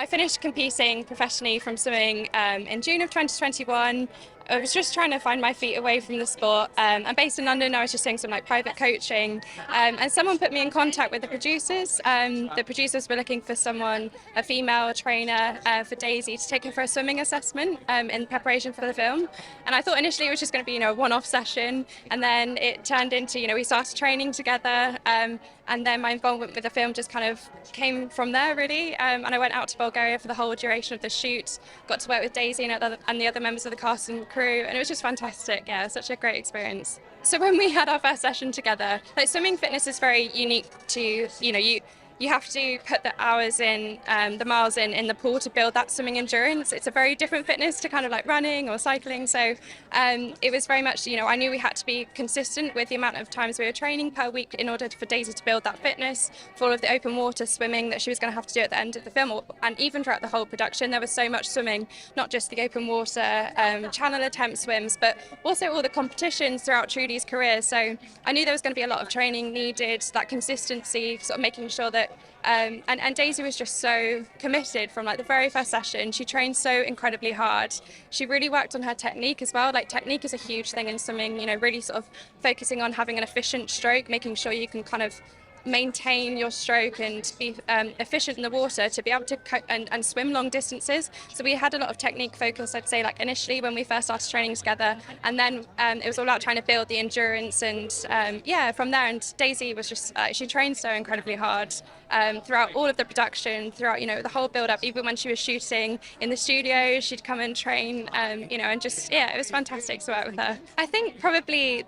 I finished competing professionally from swimming in June of 2021. I was just trying to find my feet away from the sport. I'm based in London. I was just doing some private coaching, and someone put me in contact with the producers. The producers were looking for someone, a female trainer, for Daisy to take her for a swimming assessment in preparation for the film. And I thought initially it was just going to be a one-off session, and then it turned into we started training together. And then my involvement with the film just kind of came from there, really. And I went out to Bulgaria for the whole duration of the shoot, got to work with Daisy and the other members of the cast and crew, and it was just fantastic. Yeah, such a great experience. So when we had our first session together, swimming fitness is very unique to, you have to put the hours in, the miles in the pool to build that swimming endurance. It's a very different fitness to kind of like running or cycling. So it was very much, I knew we had to be consistent with the amount of times we were training per week in order for Daisy to build that fitness for all of the open water swimming that she was going to have to do at the end of the film. And even throughout the whole production, there was so much swimming, not just the open water channel attempt swims, but also all the competitions throughout Trudy's career. So I knew there was going to be a lot of training needed, that consistency, sort of making sure that and Daisy was just so committed from the very first session. She trained so incredibly hard. She really worked on her technique as well. Technique is a huge thing in swimming, really sort of focusing on having an efficient stroke, making sure you can kind of maintain your stroke and be efficient in the water to be able to and swim long distances. So we had a lot of technique focus, I'd say, initially when we first started training together, and then it was all about trying to build the endurance and from there. And Daisy was just she trained so incredibly hard throughout all of the production, throughout the whole build up. Even when she was shooting in the studio, she'd come and train and just it was fantastic to work with her. I think probably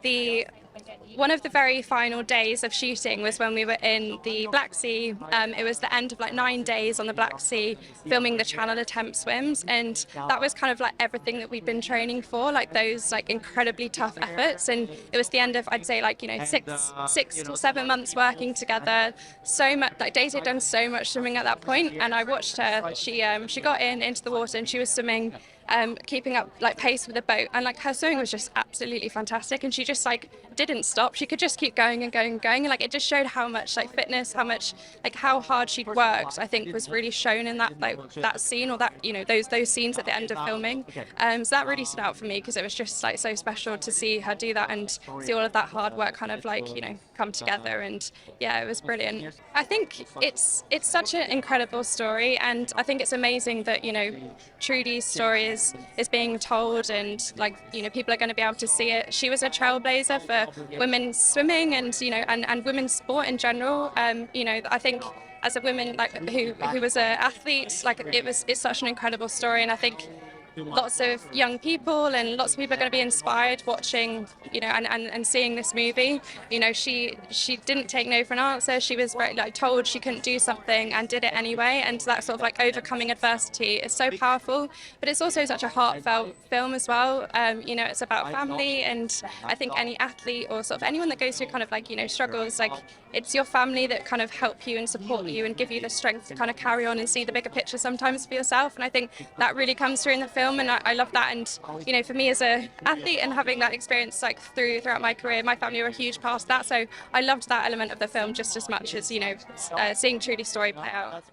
one of the very final days of shooting was when we were in the Black Sea. It was the end of 9 days on the Black Sea filming the channel attempt swims, and that was kind of everything that we'd been training for, those incredibly tough efforts. And it was the end of, I'd say, 6 to 7 months working together. So much, Daisy had done so much swimming at that point, and I watched her. She got into the water and she was swimming, keeping up pace with the boat, and her swimming was just absolutely fantastic, and she just didn't stop. She could just keep going and going and going, and it just showed how much fitness, how much how hard she'd worked, I think, was really shown in that that scene, or that those scenes at the end of filming. So that really stood out for me, because it was just so special to see her do that and see all of that hard work kind of come together. And yeah, it was brilliant. I think it's such an incredible story, and I think it's amazing that Trudy's story is being told, and people are going to be able to see it. She was a trailblazer for women's swimming and and women's sport in general. I think as a woman who was an athlete, it's such an incredible story, and I think lots of young people and lots of people are going to be inspired watching, and seeing this movie. She didn't take no for an answer. She was very told she couldn't do something and did it anyway. And that sort of overcoming adversity is so powerful. But it's also such a heartfelt film as well. It's about family, and I think any athlete or sort of anyone that goes through kind of struggles, it's your family that kind of help you and support you and give you the strength to kind of carry on and see the bigger picture sometimes for yourself. And I think that really comes through in the film, and I love that. And for me as an athlete and having that experience throughout my career, my family were a huge part of that. So I loved that element of the film just as much as seeing Trudy's story play out.